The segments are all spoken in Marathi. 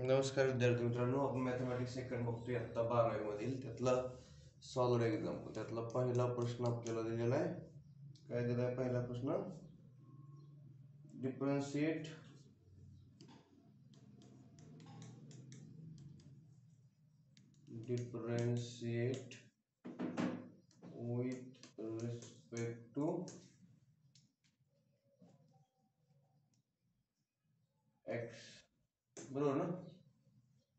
नमस्कार विद्यार्थी मित्रांनो, आपण मॅथमॅटिक्स सेकंड बघतोय आता 12वी मधील त्यातला सॉल्व्ड एक्झाम्पल. त्यातला पहिला प्रश्न आपल्याला दिलेला आहे. काय दिला आहे पहिला प्रश्न? Differentiate with respect to x. बरोबर ना?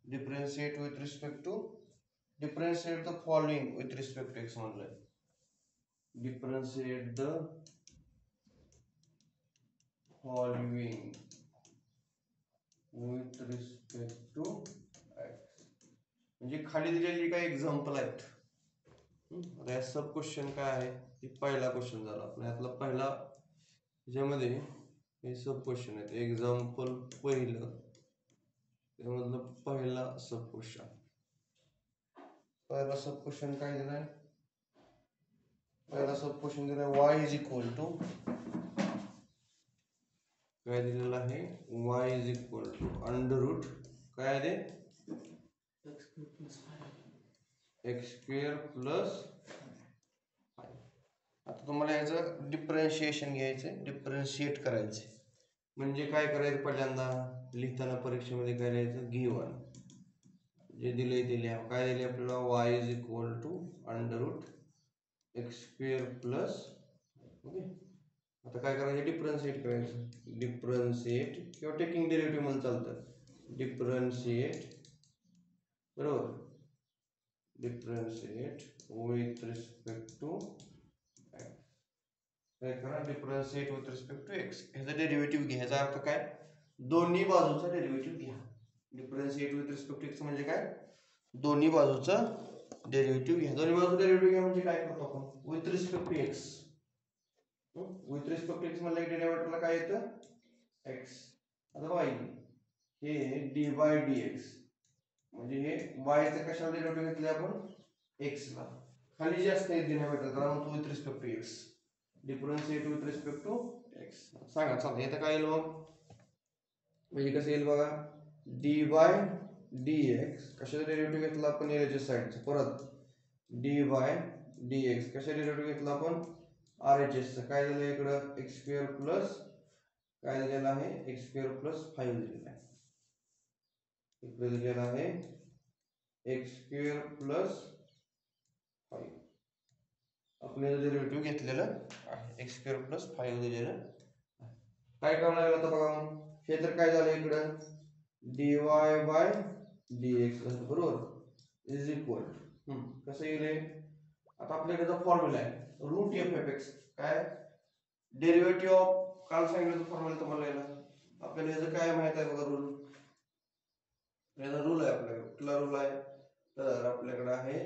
Differentiate with respect to differentiate the following with respect to x म्हणलंय. differentiate the following with respect to x. म्हणजे खाली दिलेली काही एक्झाम्पल आहेत. आता सब क्वेश्चन काय आहे? हे पहिला क्वेश्चन झाला आपला. यातला पहिला ज्यामध्ये हे सब क्वेश्चन आहेत. एक्झाम्पल पहिलं त्यामधलं पहिला सब क्वेश्चन. पहिला सब क्वेश्चन काय दिलाय? पहिला सब क्वेश्चन दिलाय y इज इक्वल टू काय दिलेला आहे? y is equal to under root काय आहे? X square plus. आता तुम्हाला याचं डिफरन्शिएशन घ्यायचं, डिफरन्शिएट करायचे. म्हणजे काय करायचं? पहिल्यांदा लिहिताना परीक्षेमध्ये काय लिहायचं? गिवन जे दिले ते लिहा. काय दिले आपल्याला? y is equal to under root x square plus. Okay, आता काय करायचं? डिफरन्शिएट करायचं. डिफरन्शिएट किंवा टेकिंग डेरिव्हेटिव्ह म्हणून चालतं. डिफरन्शिएट, बरोबर, differentiate with respect to x. काय करा? Differentiate with respect to x. ह्याचा डेरिव्हेटिव्ह घ्या. ह्याचा अर्थ काय? दोन्ही बाजूचा डेरिव्हेटिव्ह घ्या. Differentiate with respect to x म्हणजे काय? दोन्ही बाजूचा डेरिव्हेटिव्ह घ्या. दोन्ही बाजूचा डेरिव्हेटिव्ह घ्या म्हणजे काय करतो आपण? With respect to x. With respect to x म्हणलं की डेरिव्हेटिव्हला काय येतं? एक्स. आता वाय हे डी बाय डी एक्स म्हणजे हे वायचं कशाला डेरिव्हेटिव्ह घेतले आपण? एक्स ला. खाली जे असते डिनॉमिनेटर त्याला म्हणतो with respect to x. Differentiate with respect to x. सांगा चला इथं काय येईल मग? म्हणजे कसं येईल बघा? डी बाय डी एक्स कशाचा डेरिव्हेटिव्ह घेतला आपण? याच्या साईडचा. परत डी बाय डी एक्स कशा डेरिव्हेटिव्ह घेतला आपण? R H S. काय झालं इकडं? एक्स स्क्वेअर प्लस काय दिलेलं आहे? एक्स स्क्वेअर प्लस 5 दिलेलं आहे. इकडे दिलेलं आहे एक्स स्क्वेअर प्लस 5. आपल्याला डेरिव्हेटिव्ह घेतलेलं आहे. एक्स स्क्वेअर प्लस 5 दिलेलं. काय करावं लागलं आता बघा? हे तर काय झालं इकडं? dy बाय dx बरोबर इज इक्वल कसं येईल? आता आपल्याकडे फॉर्म्युला आहे रूट एफ एफ एक्स. काय डेरिव्हेटिव्ह ऑफ काल सांगितलं फॉर्म्युला तुम्हाला याला. आपल्याला याचं काय माहित आहे बघा? रूल. याचा रूल आहे आपल्याकडे. कुठला रूल आहे? तर आपल्याकडे आहे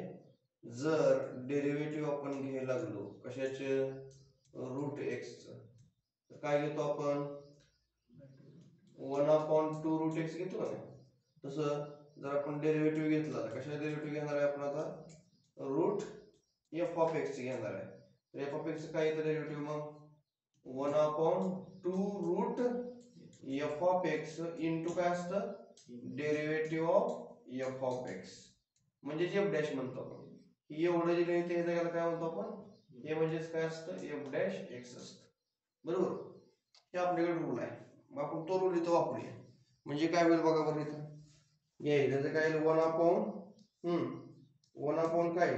जर डेरिव्हेटिव्ह आपण घ्यायला लागलो कशाचे? रूट एक्स तर काय घेतो आपण? 1/2 रूट एक्स घेतो ना. तसं जर आपण डेरिव्हेटिव्ह घेतला तर कशा डेरिव्हेटिव्ह घेणार आहे आपण? आता रूट एफ ऑफ एक्स घेणार आहे. तर एफ ऑफ एक्स काय येतं डेरिव्हेटिव्ह मग? 1/2 root f of x into काय असतं? Derivative of f of x म्हणजे एफ डॅश म्हणतो आपण. ही एवढं जे लिहिते हे जगाला काय म्हणतो आपण? हे म्हणजेच काय असतं? एफ डॅश एक्स असतं. बरोबर, हे आपल्याकडे रूल आहे. मग आपण तो रूल इथं वापरूया. म्हणजे काय होईल बघा बरं इथं? घ्यायचं त्याचं काय? 1/1 काय?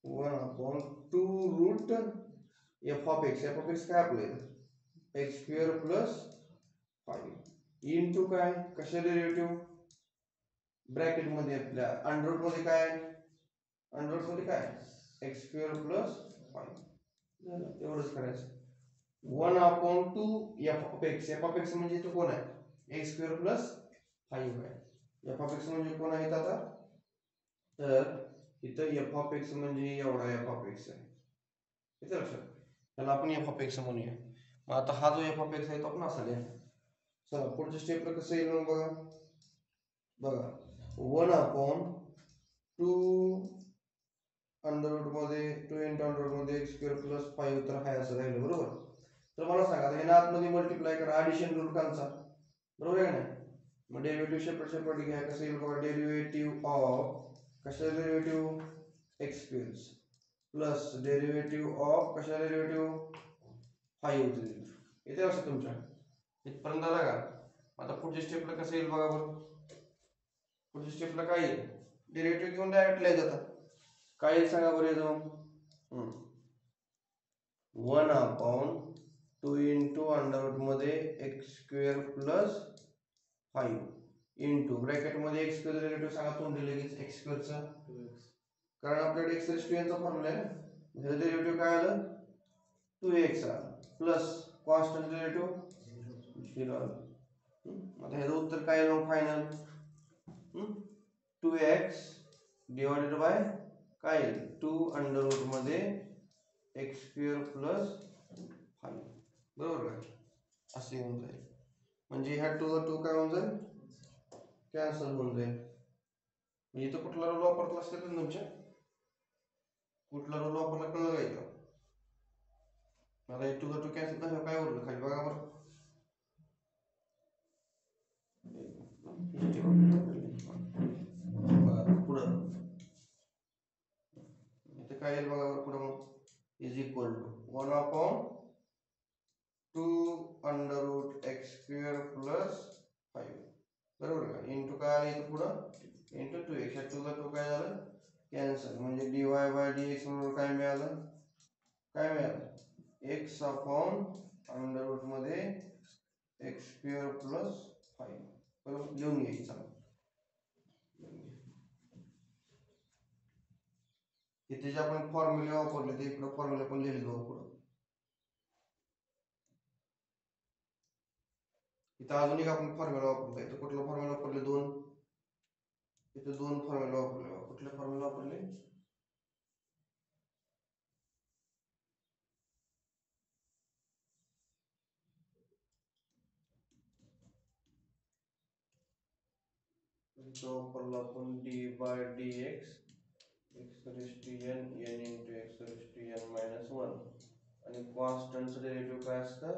1/2 root f of x. F of x काय आपलं? एक्स स्क्वेअर प्लस 5 इंटू काय? कशा डेरिव्हेटिव्ह? ब्रॅकेट मध्ये आपल्या अंडर रूट मध्ये काय? अंडर रूट मध्ये काय? X square plus 5. एवढंच करायचं. 1/2 F of x. F of x म्हणजे इथं कोण आहे? एक्स स्क्वेअर प्लस 5 आहे. एफ ऑफ एक्स म्हणजे कोण आहे आता? तर इथं एफ ऑफ एक्स म्हणजे एवढा एफ ऑफ एक्स आहे. इथं लक्षात त्याला आपण एफ ऑफ एक्स म्हणूया. मग आता हा जो एफ ऑफ एक्स आहे तो आपण असा लिहा. चला पुढच्या स्टेपला कसं येईल मग बघा. बघा 1/2 अंडर रूट मध्ये 2 इंटू अंडर रूट मध्ये एक्स स्क्वेअर प्लस 5 तर हाय असं राहिलं. बरोबर. तर मला सांगा ह्याला आतमध्ये मल्टिप्लाय करा. ऍडिशन रूट कांचा बरोबर आहे ना. मग डेरिव्हेटिव्ह सेपरेट घ्या. कसं येईल बघा, डेरिव्हेटिव्ह ऑफ कशाचा derivative x square plus derivative of कशा डेरिव्हेटिव्ह 5 येते असं तुमच्या इथपर्यंत आला का. आता पुढच्या स्टेपला कसं येईल बघा बरं. पुढच्या स्टेपला काय येईल, डेरिव्हेटिव्ह घेऊन डायरेक्ट लिहायचं. आता काय येईल सांगा बरं याचं. 1/2 इंटू अंडररूट मध्ये x square plus 5 into bracket मध्ये एक्स स्क्वेअर डेरिव्हेटिव्ह सांगा तोंडी लगेच एक्स स्क्वेअरचा, कारण आपल्याकडे एक्स रेज टू एन चा फॉर्म्युला आहे ना. ह्याचं डेरिव्हेटिव्ह काय आलं 2x प्लस कॉन्स्टंट डेरिव्हेटिव्ह 0 आलं. आता ह्याचं उत्तर काय येईल फायनल 2x डिवायडेड बाय काय येईल 2 अंडररूट मध्ये एक्स स्क्वेअर प्लस 5 बरोबर का. असे होऊन जाईल. म्हणजे ह्या 2 काय होऊन जाईल कॅन्सल होऊन जाईल. म्हणजे इथं कुठला रोल वापरला असेल तर तुमच्या कुठला रोल वापरला कळलं का इथं. आता 2 कॅन्सल झालं काय उरलं खाली बघा बरं. पुढं इथं काय येईल बघा बरं. पुढं मग is equal to 1/2 under root x square plus 5 बरोबर का. इंटू काय आलं इथं पुढं इंटू 2x. ह्या 2 काय झालं कॅन्सल. म्हणजे dy बाय dx बरोबर काय मिळालं x अपॉन अंडररूट मध्ये एक्स स्क्वेअर प्लस 5 बरोबर. लिहून घ्यायचं. इथे जे आपण फॉर्म्युले वापरले ते इकडे फॉर्म्युला पण लिहिले जाऊ पुढं. इथं अजून एक आपण फॉर्म्युला वापरतो. इथं कुठला फॉर्म्युला वापरले इथं 2 फॉर्म्युला वापरले. कुठले फॉर्म्युला वापरले वापरला आपण d by d x x raise to n n into x raise to n minus 1 आणि कॉन्स्टंटचं डेरिव्हेटिव्ह काय असतं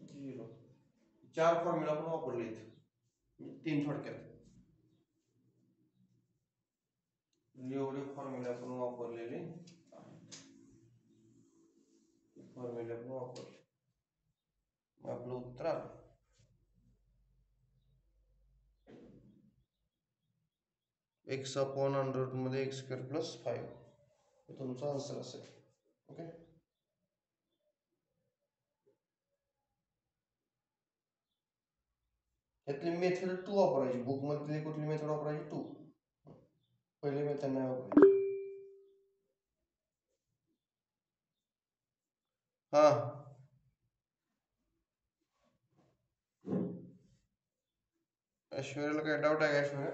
0. 4 फॉर्म्युला पण वापरले इथे 3 थोडक्यात. एवढे फॉर्म्युला पण वापरलेले फॉर्म्युला पण वापरले. आपलं उत्तर आलं एक्स अपॉन अंडररूट मध्ये एक्स स्क्वेअर प्लस 5 हे तुमचा आन्सर असेल. ओके. यातली मेथड 2 वापरायची. बुक मध्ये कुठली मेथड वापरायची 2. पहिली मेथड नाही वापरायची. हा ऐश्वर्याला काय डाऊट आहे का ऐश्वर्या.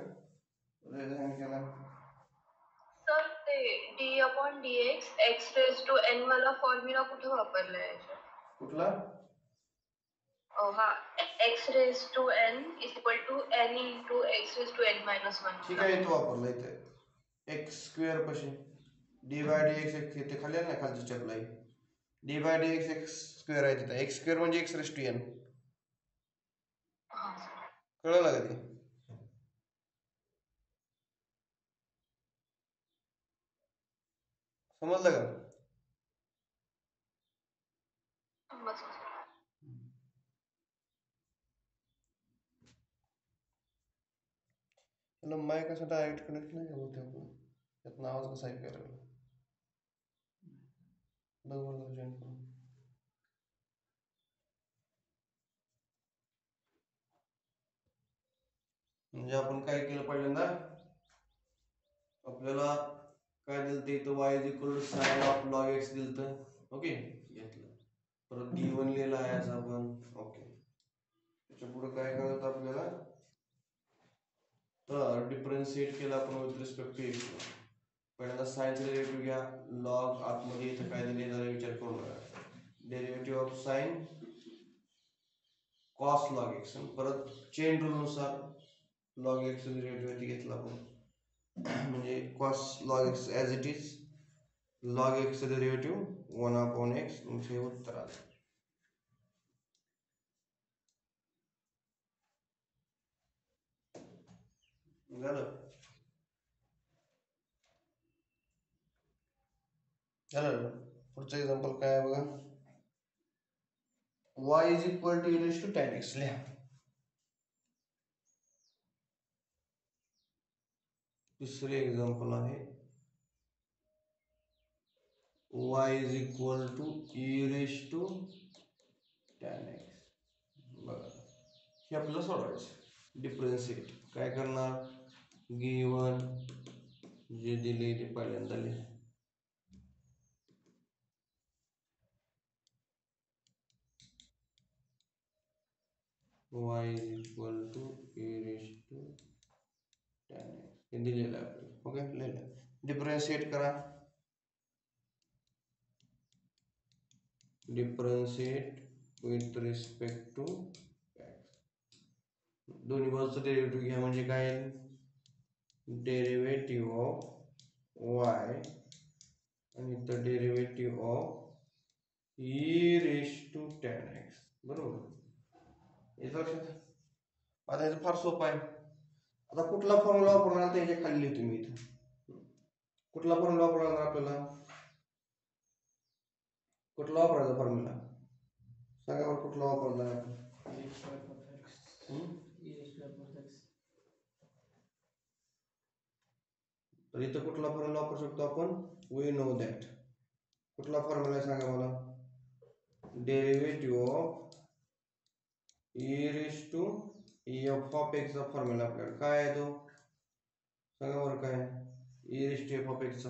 सर ते d upon d x raise to n वाला फॉर्म्युला कुठे वापरलाय कुठला हा x raise to n is equal to n into x raise to n minus 1. ठीक आहे तो वापरला इथे एक्स स्क्वेअर पाशी डी बाय डी एक्स इथे खाली ना खालची स्टेपला आहे d by d x x square आहे तिथे. एक्स स्क्वेअर म्हणजे एक्स रेज टू एन. कळलं का ते. समजलं का. त्याला माईक असं डायरेक्ट कनेक्ट नाही होते आपण त्यात नावाच कसं ऐकायला लागलं बरोबर जॉईन करून. म्हणजे आपण काय केलं पहिल्यांदा आपल्याला काय दिलं ते इथं y is equal to sine of log x दिलं. ओके घेतलं. परत d1 लिहिला आहे असं आपण. ओके त्याच्या पुढे काय करायचं आपल्याला तर डिफरन्शिएट केला आपण विथ रिस्पेक्ट टू एक्स. पहिल्यांदा साइनचा डेरिव्हेटिव्ह घ्या. लॉग आतमध्ये इथं काय दिले जरा विचार करून बघा. Derivative of sine cos log x परत चेन रूल नुसार लॉग एक्स डेरिव्हेटिव्ह घेतला आपण म्हणजे cos log x as it is log x derivative 1/x हे उत्तर आलं. झालं झालं. पुढचं एक्झाम्पल काय आहे बघा. y is equal to e to tan x लिहा. तिसरे एक्झाम्पल आहे y is equal to e to tan x. बघा हे आपल्याला सोडवायचं. डिफरन्शिएट काय करणार, गिवन जे दिले ते पहिल्यांदा लिहा. y is equal to e to tan x हे दिलेलं आहे आपल्याला. ओके लिहिलं. डिफरन्शिएट करा. Differentiate with respect to x. दोन्ही बाजूचं डेरिव्हेटिव्ह घ्या म्हणजे काय, डेरिव्हेटिव्ह ऑफ y आणि इथं derivative of e to tan x. बरोबर, याचं लक्षात. आता याचं फार सोपं आहे. आता कुठला फॉर्म्युला वापरणार त्याच्या खाली लिहितो मी इथं. कुठला फॉर्म्युला वापरणार आपल्याला, कुठला वापरायचा फॉर्म्युला सांगा बरं, कुठला वापरणार आपण. तर इथं कुठला फॉर्म्युला वापरू शकतो आपण, वी नो दॅट. कुठला फॉर्म्युला सांगा मला, derivative of e to f of x चा फॉर्म्युला आपल्याला काय आहे तो सांगा बरं, काय e to f of x चा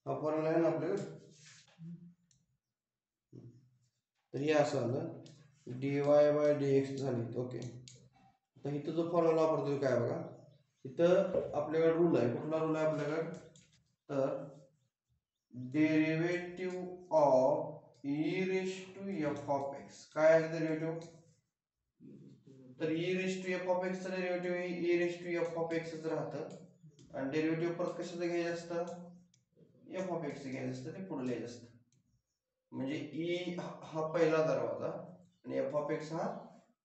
हा फॉर्म्युला आहे ना आपल्याकडे. तर हे असं आलं dy बाय dx झाली. ओके, तर इथं जो फॉर्म्युला वापरतो काय बघा, इथं आपल्याकडे रूल आहे. कुठला रूल आहे आपल्याकडे, तर derivative of e to f of x काय आहे डेरिव्हेटिव्ह, तर e to f of x चं derivative e to f of x च राहतं. आणि डेरिव्हेटिव्ह परत कशाचं घ्यायचं असतं, f ऑफ x चं घ्यायचं असतं, ते पुढे लिहायचं असतं. म्हणजे e हा पहिला दरवाजा आणि f ऑफ x हा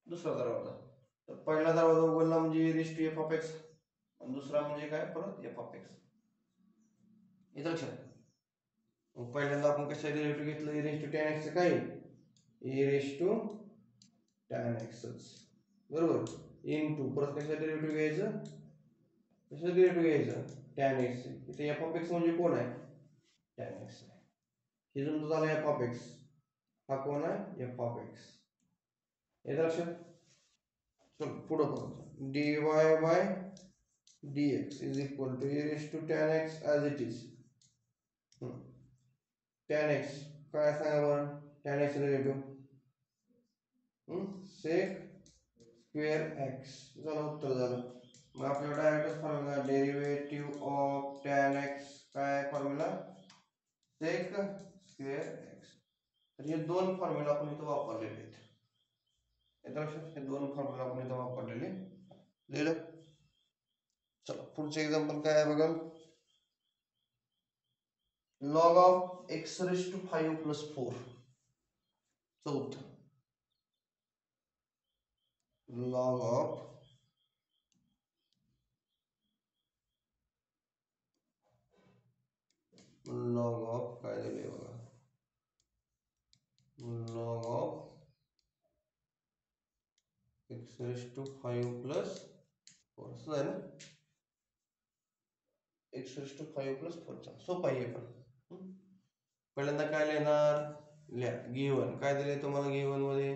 दुसरा दरवाजा. तर पहिला दरवाजा उघडला म्हणजे e to f of x आणि दुसरा म्हणजे काय, परत f ऑफ x. येतं लक्षात. पहिल्यांदा आपण कशा डेरिव्हेटिव्ह घेतलं, e टू tan x काय, e टू tan x बरोबर, इनटू परत कशा डेरिव्हेटिव्ह घ्यायचं, कशा डेरिव्हेटिव्ह घ्यायचं, tan x. इथे f ऑफ x म्हणजे कोण आहे, tan x. हे जो झाला f ऑफ x, हा कोण आहे, f ऑफ x. येतं लक्षात. चल पुढे बघू, dy by dx is equal to e to tan x as it is. tan x काय सांगा बरं, tan x relative sec square x. झालं उत्तर झालं. मग आपल्याला डायरेक्टच formula derivative of tan x काय फॉर्म्युला, sec स्क्वेअर x. तर हे दोन फॉर्म्युला आपण इथं वापरलेले आहेत. येतं लक्षात, हे दोन फॉर्म्युला आपण इथं वापरलेले लिहिलं. चला पुढचे एक्झाम्पल काय आहे बघा, log of x raise to 5 plus 4. चौथं, लॉग ऑफ काय दिले बघा, log of x raise to 5 plus 4 असं आहे ना, x रेज टू 5 प्लस 4. सोपं आहे पण. पहिल्यांदा काय लिहिणार, लिहा गिवन काय दिले तुम्हाला, गिवन मध्ये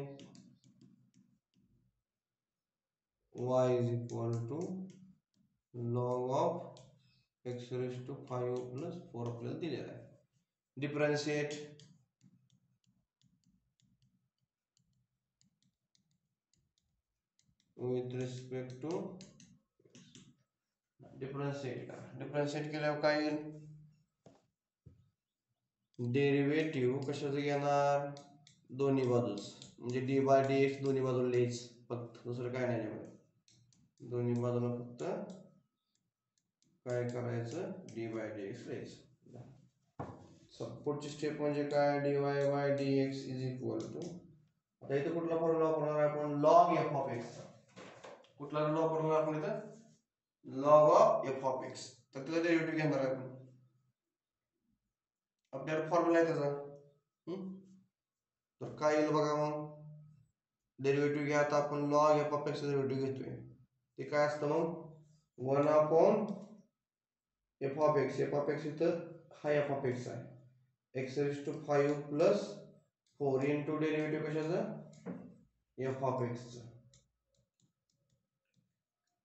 y is equal to log of x raise to 5 plus 4 आपल्याला दिलेला आहे. Differentiate with respect to, differentiate करा. डिफरन्शिएट केल्यावर काय येईल, डेरिव्हेटिव्ह कशाचं घेणार, दोन्ही बाजूच म्हणजे डी बाय डी एक्स दोन्ही बाजूला लिहायच फक्त, दुसरं काय नाही त्यामध्ये. दोन्ही बाजूला फक्त काय करायचं, डी बाय डी एक्स लिहायचं. पुढची स्टेप म्हणजे काय, d y by d x is equal to, आता इथं कुठला फॉर्म्युला वापरणार आपण, लॉग एफ ऑफ एक्स. कुठला रूल वापरणार आपण इथं? Log of f of x. तर त्याचा डेरिव्हेटिव्ह घेणार आहे आपण. आपल्याला फॉर्म्युला आहे त्याचा. तर काय येईल बघा मग. डेरिव्हेटिव्ह घ्या आता आपण लॉग एफ ऑफ एक्सचं डेरिव्हेटिव्ह घेतोय. ते काय असतं मग 1 upon f of x. F of x इथं हा एफ ऑफ एक्स आहे. X raise to 5 plus 4 into derivative कशाचं? एफ ऑफ एक्सचं.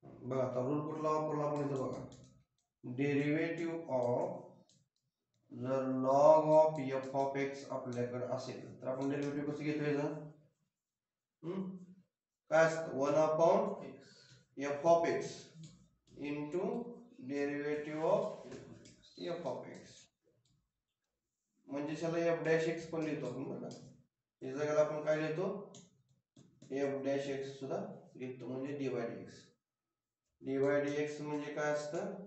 बघा आता रूल कुठला वापरला आपण इथं बघा. डेरिव्हेटिव्ह ऑफ जर log of f of x आपल्याकडे असेल तर आपण डेरिव्हेटिव्ह कसं घेतोय काय असतं 1 upon f of x into derivative of f of x. म्हणजे त्याला एफ डॅश एक्स पण लिहितो आपण बघा. या जागेला आपण काय लिहितो? एफ डॅश एक्स सुद्धा लिहितो म्हणजे d by d x. D by d x म्हणजे काय असतं?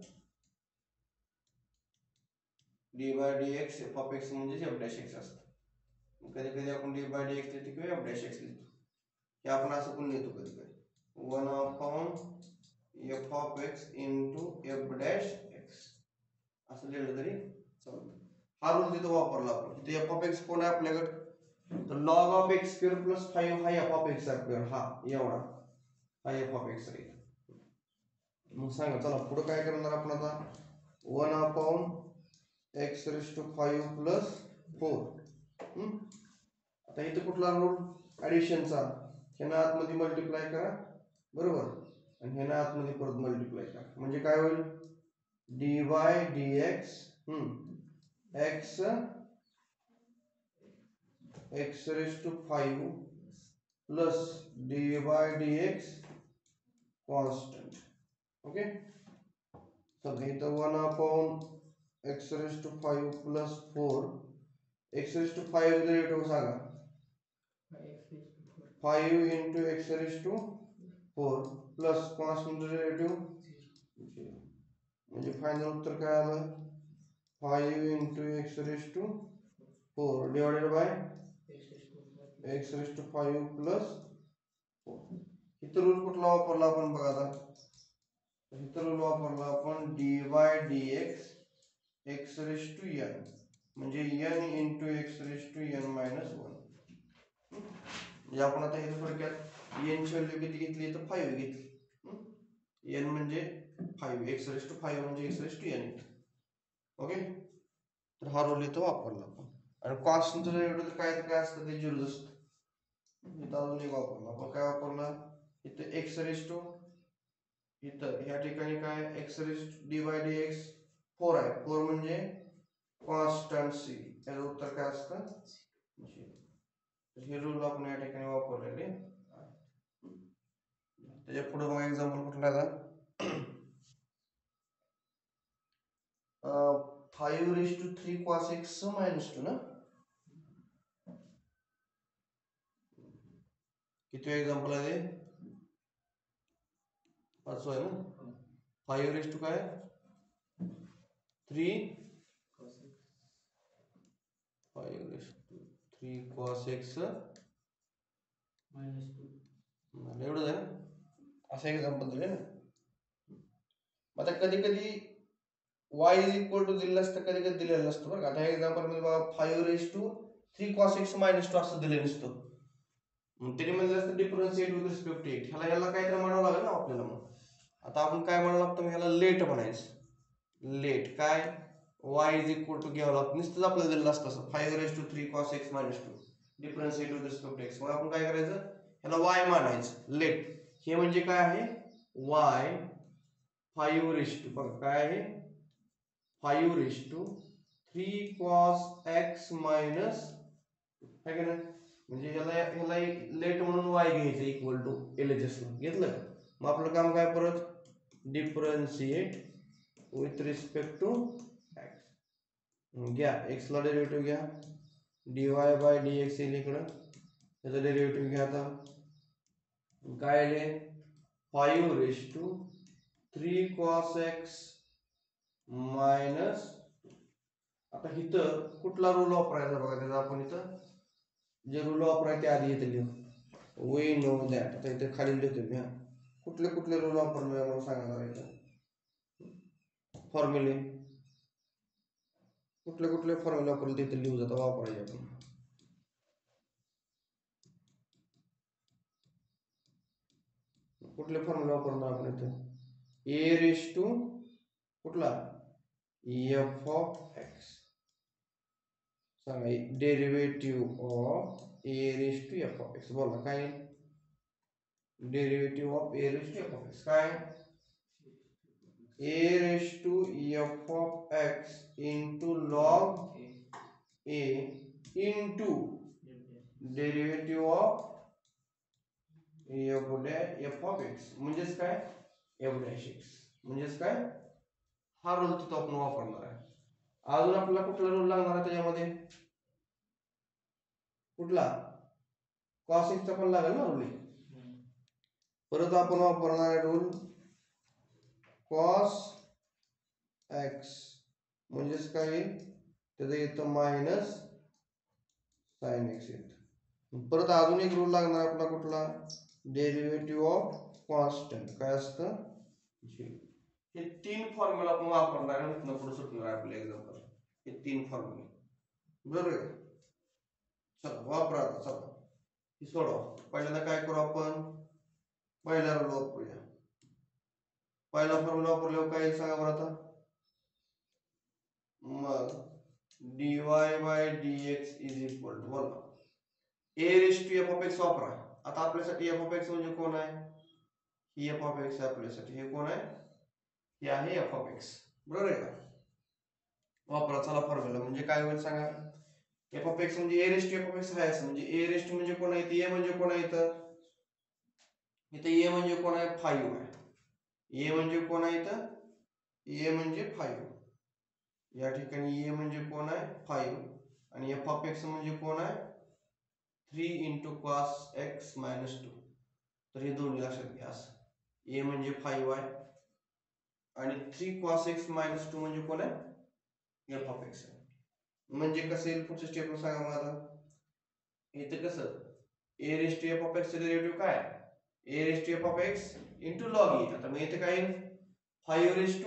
D by d x f of x म्हणजे एफ डॅश एक्स असतं. कधी कधी आपण डी बाय डी एक्स लिहितो किंवा एफ डॅश एक्स लिहितो. हे आपण असं पण लिहितो कधी कधी 1 upon f of x into F dash x असं लिहिलं तरी चालतं. हा रूल तिथं वापरला आपण. तिथे एफ ऑफ एक्स कोण आहे आपल्याकडे? तर log of x square plus 5 हा एफ ऑफ एक्स स्क्वेअर. हा एवढा हा एफ ऑफ एक्स आहे. मग सांगा चला पुढे काय करणार आपण आता 1 upon x raise to 5 plus 4. आता इथे कुठला रूल? ऍडिशनचा. ह्यानं आतमध्ये मल्टिप्लाय करा बरोबर आणि ह्यानं आतमध्ये परत मल्टिप्लाय करा म्हणजे काय होईल? D y d x x x raise to 5 plus d y d x constant. Okay तर इथं 1 upon x raise to 5 plus 4. X raise to 5 derivative सांगा. 5 into x raise to 4 plus constant derivative 0. म्हणजे फायनल उत्तर काय आलं? 5 into x raise to 4 divided by x raise to 5 plus 4. इथं रूल कुठला वापरला आपण बघा आता. इथं रूल वापरला आपण d y d x x raise to n म्हणजे n into x raise to n minus 1. म्हणजे आपण आता हे थोडक्यात एन ची व्हॅल्यू किती घेतली तर 5 घेतली. एन म्हणजे 5 एक्स रेज टू 5 म्हणजे x raise to n. Okay तर हा रूल इथं वापरला आपण. आणि कॉन्स्टंटचं डेरिव्हेटिव्ह काय असतं ते 0 असतं. इथं अजून एक वापरला आपण. काय वापरला इथं एक्स रेज टू इथं ह्या ठिकाणी काय x raise d by d x 4 आहे. 4 म्हणजे कॉन्स्टन्सी. याचं उत्तर काय असतं? हे रूल आपण या ठिकाणी वापरलेले. त्याच्या पुढे मग एक्झाम्पल कुठला आहे? 5 raise to 3 cos x minus 2 ना. किती एक्झाम्पल आहे ते? पाचवं आहे ना. 5 रेज टू काय 3 5 raise to 3 cos x minus 2 एवढंच आहे ना. असं एक्झाम्पल दिले ना. आता कधी कधी y इज इक्वल टू दिलेलं असतं कधी कधी दिलेलं नसतं बरं का. आता एक्झाम्पल मध्ये बघा 5 raise to 3 cos x minus 2 असं दिलेलं नसतं. तरी म्हणजे असतं differentiate with respect to x. ह्याला काहीतरी म्हणावं लागेल ना आपल्याला. मग आता आपण काय म्हणावं लागतं? ह्याला लेट म्हणायचं. लेट काय y इज इक्वल टू घ्यावं लागतं. नुसतंच आपल्याला दिलेलं असतं 5 raise to 3 cos x minus 2 differentiate with respect to x. मग आपण काय करायचं? ह्याला y मानायचं लेट. हे म्हणजे काय आहे y 5 रेज टू बघा काय आहे 5 raise to 3 cos x minus आहे का नाही. म्हणजे ह्याला लेट म्हणून y घ्यायचं इक्वल टू LHS घेतलं. मग आपलं काम काय परत differentiate with respect to x. घ्या x ला डेरिव्हेटिव्ह घ्या dy बाय dx येईल इकडं. त्याचा डेरिव्हेटिव्ह घ्या. आता काय आले 5 raise to 3 cos x minus. आता इथं कुठला रूल वापरायचा बघा त्याचा. आपण इथं जे रूल वापरायचे आधी इथे लिहू. We know that. आता इथे खाली लिहितो मी. कुठले कुठले रूल वापरणार मला सांगा इथं फॉर्म्युले कुठले कुठले फॉर्म्युले वापरले तिथे लिहू जाता वापरायचे आपण कुठले फॉर्म्युला वापरणार आपण इथे ए रेश टू कुठला एफ ऑफ एक्स सांगा derivative of a raise to f of x बोला काय derivative of a raise to f of x काय a raise to f of x into log a into derivative of f of x म्हणजेच काय एफ डॅश एक्स म्हणजेच काय हा रूल तिथं आपण वापरणार आहे अजून आपल्याला कुठला रूल लागणार आहे त्याच्यामध्ये कुठला cos x चा पण लागेल ना रूल परत आपण वापरणार आहे रूल cos x म्हणजेच काय त्याचं येतं मायनस sin x येतं परत अजून एक रूल लागणार आपला कुठला डेरिव्हेटिव्ह ऑफ कॉन्स्टंट काय असतं हे तीन फॉर्म्युला आपण वापरणार आहे इथनं पुढे सुटणार आहे आपलं एक्झाम्पल हे तीन फॉर्म्युले बरोबर आहे चला वापरा चला ही सोडवा पहिल्यांदा काय करू आपण पहिला रूल वापरूया पहिला फॉर्म्युला वापरल्यावर काय सांगा बरं आता मग dy by dx is equal to बोला a raise to f of x वापरा आता आपल्यासाठी f of x म्हणजे कोण आहे ही f of x आपल्यासाठी हे कोण आहे हे आहे f of x बरोबर आहे का वापरा चला फॉर्म्युला म्हणजे काय होईल सांगा f of x म्हणजे a raise to f of x आहे असं म्हणजे a रेश टू म्हणजे कोण आहे a म्हणजे कोण आहे इथं a म्हणजे कोण आहे 5 आहे a म्हणजे कोण आहे इथं a म्हणजे 5 या ठिकाणी a म्हणजे कोण आहे 5 आणि f of x म्हणजे कोण आहे 3 into cos x minus 2 तर हे दोन्ही लक्षात घ्या असं a म्हणजे 5 आहे आणि 3 cos x minus 2 म्हणजे कोण आहे f of x म्हणजे कसं येईल पुढच्या स्टेपला सांगा मला इथे कसं a raised to f of x चे डेरिव्हेटिव्ह काय a raised to f of x into log e आता मग इथे काय येईल 5 raised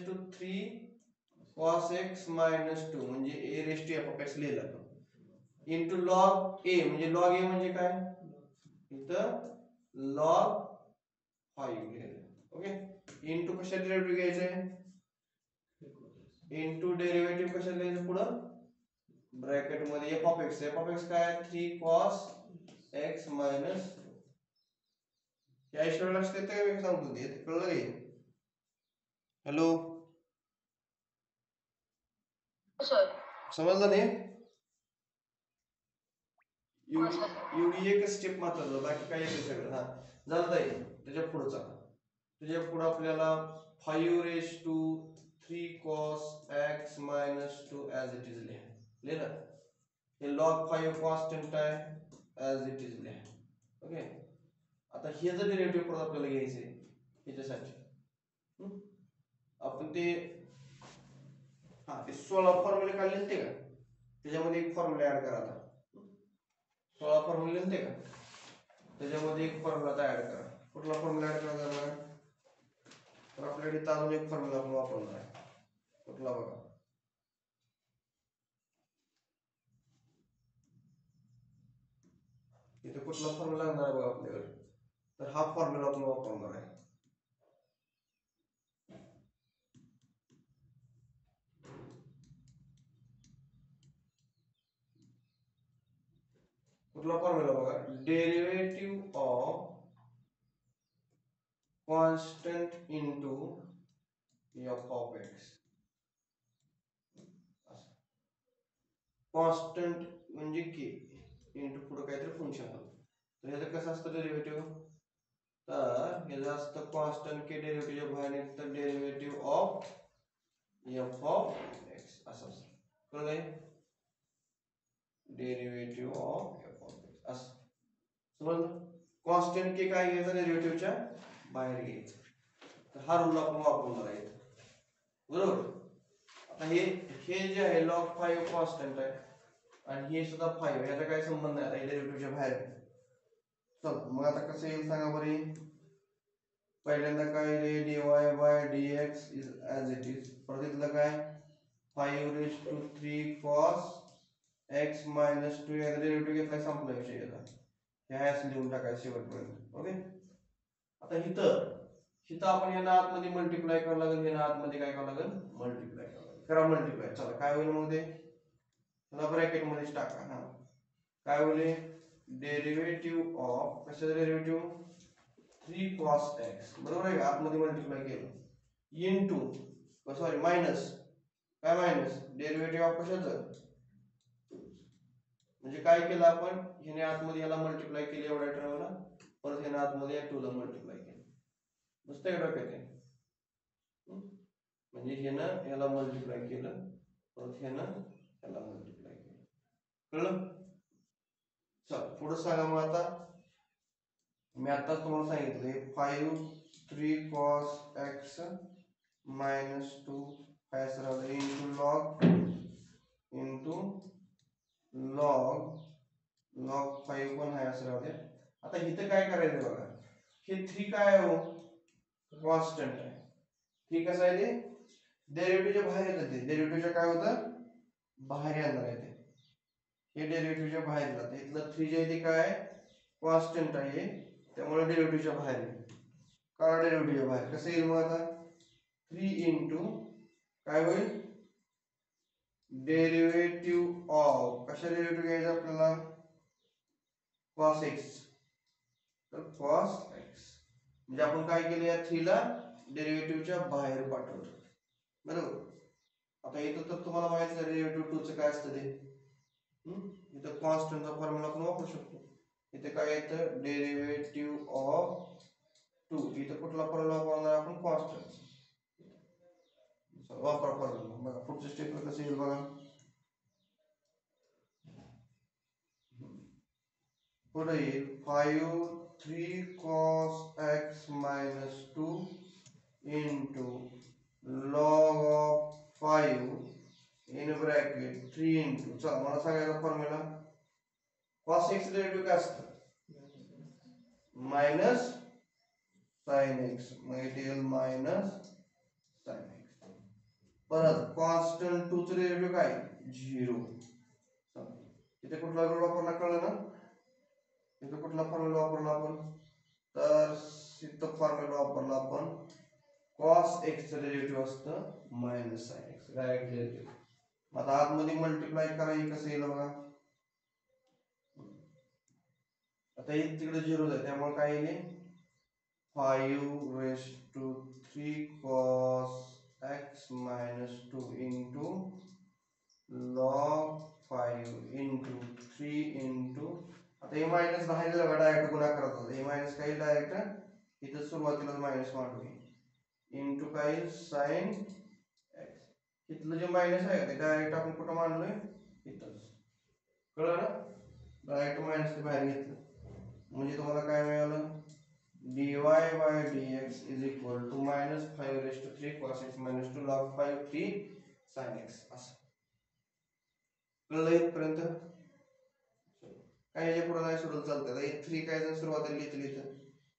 to 3 cos x minus 2 म्हणजे a raised to f of x लिहिलं into log a म्हणजे log a म्हणजे काय इथं log 5 लिहिलं ओके into कशा डेरिव्हेटिव्ह घ्यायचंय into डेरिव्हेटिव्ह कशा लिहायचं पुढं ब्रॅकेट मध्ये f of x काय 3 cos x minus या इश्वर लक्ष देते का मी सांगतो ते कळलं काय हॅलो सर समजलं नाही एवढी एक स्टेप मात्र बाकी काय येते सगळं हा झालं ताई त्याच्या पुढचा त्याच्या पुढे आपल्याला 5 raise to 3 cos x minus 2 as it is लिहिलं हे log 5 कॉन्स्टंट आहे as it is लिहा ओके आता हे जर डेरिव्हेटिव्ह परत आपल्याला घ्यायचे ह्याच्यासाठी आपण ते हा ते 16 फॉर्म्युले काढले ते का त्याच्यामध्ये एक फॉर्म्युला ऍड करा आता 16 फॉर्म्युले ते का त्याच्यामध्ये एक फॉर्म्युला ऍड करा कुठला फॉर्म्युला ऍड करायचा तर आपल्याकडे अजून एक फॉर्म्युला आपण वापरणार आहे कुठला बघा इथे कुठला फॉर्म्युला लागणार आहे बघा आपल्याकडे तर हा फॉर्म्युला आपण वापरणार आहे कुठला फॉर्म्युला बघा derivative of constant into f of x constant म्हणजे k इनटू पुढे काहीतरी फंक्शन आलं तर ह्याचं कसं असतं डेरिव्हेटिव्ह तर ह्याचं असतं कॉन्स्टंट k डेरिव्हेटिव्ह बाहेर निघतं derivative of f of x असं असतं कळलं derivative of f of x असं समजलं कॉन्स्टंट k काय घ्यायचं डेरिव्हेटिव्हच्या बाहेर घ्यायचं तर हा रूल आपण वापरणार आहे बरोबर आता हे जे आहे log 5 कॉन्स्टंट आहे आणि हे सुद्धा 5 याचा काही संबंध नाही आता डेरिव्हेटिव्हच्या बाहेर चल मग आता कसं येईल सांगा बरं. पहिल्यांदा काय रे dy by dx is as it is. परत इथलं काय 5 cos x मायनस 2 याचा डेरिव्हेटिव्ह घेतला संपला विषय याचा. ह्या असं लिहून टाकायचं शेवटपर्यंत. ओके. आता इथं आपण याला आतमध्ये मल्टिप्लाय करावं लागेल, याला आतमध्ये काय करावं लागेल मल्टिप्लाय करावं लागेल. करा मल्टिप्लाय. चला काय होईल मग ते त्याला ब्रॅकेट मध्येच टाका. हा काय होईल डेरिव्हेटिव्ह ऑफ कशाचं डेरिव्हेटिव्ह 3 cos x बरोबर आहे का आतमध्ये मल्टिप्लाय केलं इनटू सॉरी मायनस काय मायनस डेरिव्हेटिव्ह ऑफ कशाचं म्हणजे काय केलं आपण ह्याने आतमध्ये याला मल्टिप्लाय केलं एवढ्या टर्मला परत ह्याने आतमध्ये या 2 ला मल्टिप्लाय केलं नुसतं एवढं काय म्हणजे ह्यानं याला मल्टिप्लाय केलं परत ह्यानं याला मल्टिप्लाय केलं. कळलं. चल पुढे सांगा मग आता मी आताच तुम्हाला सांगितले 3 cos x मायनस 2 काय असं इंटू लॉग 5 पण आहे असं राहते. आता इथं काय करायचं बघा हे 3 काय हो कॉन्स्टंट आहे. 3 कसं आहे ते डेरिव्हेटिव्हच्या बाहेर येतं ते डेरिव्हेटिव्हच्या काय होतं बाहेर येणार आहे ते हे डेरिव्हेटिव्हच्या बाहेर जातं. इथलं 3 जे आहे ते काय कॉन्स्टंट आहे त्यामुळे डेरिव्हेटिव्हच्या बाहेर येईल. का डेरिव्हेटिव्हच्या बाहेर कसं येईल मग आता 3 इंटू काय होईल डेरिव्हेटिव्ह ऑफ कशा डेरिव्हेटिव्ह घ्यायचं आपल्याला cos x तर cos x म्हणजे आपण काय केलं या 3 ला डेरिव्हेटिव्हच्या बाहेर पाठवलं बरोबर. आता इथं तर तुम्हाला माहिती आहे डेरिव्हेटिव्ह 2 चं काय असतं ते इथं कॉन्स्टंटचा फॉर्म्युला आपण वापरू शकतो. इथे काय येतं डेरिव्हेटिव्ह ऑफ 2 इथं कुठला फॉर्म्युला वापरणार आपण कॉन्स्टंट वापरा फॉर्म्युला. बघा पुढच्या स्टेपला कसं येईल बघा पुढे येईल 3 cos x minus 2 into log of 5 in bracket 3 into चला मला सांगायचा फॉर्म्युला cos x डेरिव्हेटिव्ह काय असतं मायनस sin x मग इथे येईल मायनस sin x. परत कॉन्स्टंट 2 चं डेरिव्हेटिव्ह काय 0. इथे कुठला रूल वापरला कळलं ना. इथे कुठला फॉर्म्युला वापरला आपण तर इथं फॉर्म्युला वापरला आपण cos x चं डेरिव्हेटिव्ह असतं minus sin x direct derivative. आता आतमध्ये मल्टिप्लाय करायचं कसं येईल बघा आता हे तिकडे 0 आहे त्यामुळे काय येईल 5 cos x minus 2 into log 5 into 3 into आता हे मायनस बाहेर गेलं डायरेक्ट गुणाकार होतो हे मायनस काही डायरेक्ट इथं सुरुवातीला मायनस मांडू इंटू काय साइन एक्स इथलं जे मायनस आहे ते डायरेक्ट आपण कुठं मांडलोय इथंच. कळलं ना डायरेक्ट मायनस ते बाहेर घेतलं म्हणजे तुम्हाला काय मिळालं dy by dx is equal to minus 5 raised to 3 cos x minus 2 log 5 3 sin x असं. कळलं इथपर्यंत काय याच्या पुढे नाही सोडलं चालतं. हे 3 काय जर सुरुवातीला लिहितं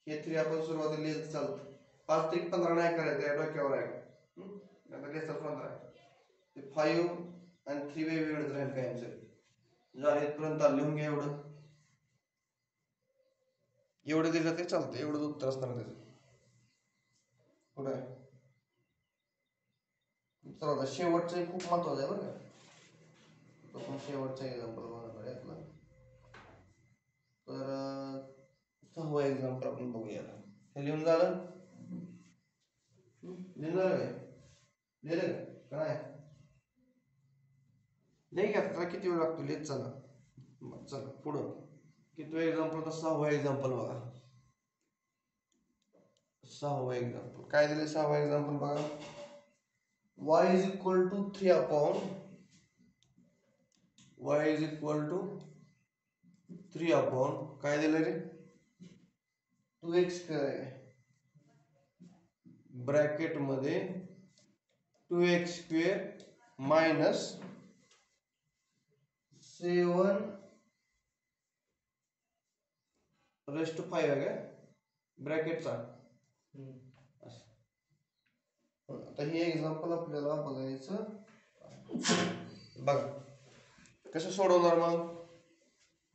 हे 3 आपण सुरुवातीला लिहिलं चालतं 5 3 15 नाही करायचं या डोक्यावर आहे आता लेसर 15 ते 5 आणि 3 वेगवेगळंच राहील कायमचं झालं इथपर्यंत लिहून घ्या एवढं दिलं ते चालतं एवढंच उत्तर असणार त्याचं पुढे चला शेवटचं खूप महत्वाचं आहे बरं का तो पण शेवटचा एक्झाम्पल बघा यातला तर 6वं एक्झाम्पल आपण बघूया हे लिहून झालं लिहून झालं काय लिहिलं का काय नाही का त्याला किती वेळ लागतो लिहित चला चला पुढं किती एक्झाम्पल तर 6वं एक्झाम्पल बघा 6वं एक्झाम्पल काय दिले 6वं एक्झाम्पल बघा y is equal to 3 upon y is equal to 3 upon काय दिलं रे 2x स्क्वेअर आहे ब्रॅकेट मध्ये 2x square minus 7 raise to 5 आहे काय ब्रॅकेटचा. आता हे एक्झाम्पल आपल्याला बघायचं. बघा कसं सोडवणार मग.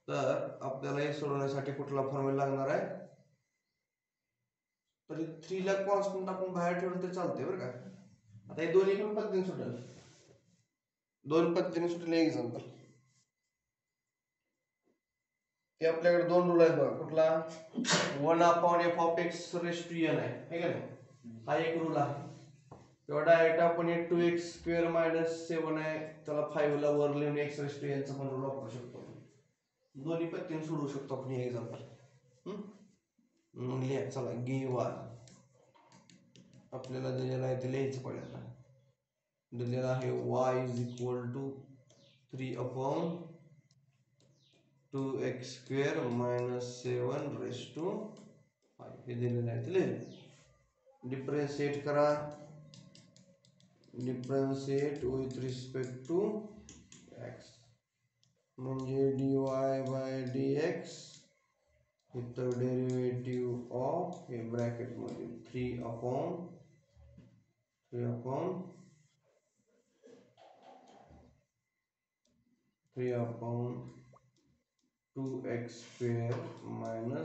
तर आपल्याला हे सोडवण्यासाठी कुठला फॉर्म्युला लागणार आहे. तरी 3 ला कॉन्स्टंट आपण बाहेर ठेवलं तर चालतंय बरं का. आता हे दोन्ही पण पद्धतीने सुटेल, दोन पद्धतीने सुटेल एक्झाम्पल. ते आपल्याकडे दोन रूल आहेत बघा. कुठला 1/f(x)n आहे का नाही, हा एक रूल आहे. तेव्हा डायरेक्ट आपण 2x² - 7 आहे त्याला 5 ला वर लिहून x(n) चा पण रूल वापरू शकतो. दोन्ही पद्धतीने सोडवू शकतो आपण हे एक्झाम्पल. लिहा चला. गिव्हन आपल्याला दिलेला आहे ते लिहायचं पहिल्यांदा. दिलेला आहे y = 3/2x² - 7^5 हे दिलेलं आहे ते लिहिलं. डिफरन्शिएट करा. Differentiate with respect to x म्हणजे dy/dx इथं डेरिव्हेटिव्ह ऑफ हे ब्रॅकेट मध्ये 3/2x² -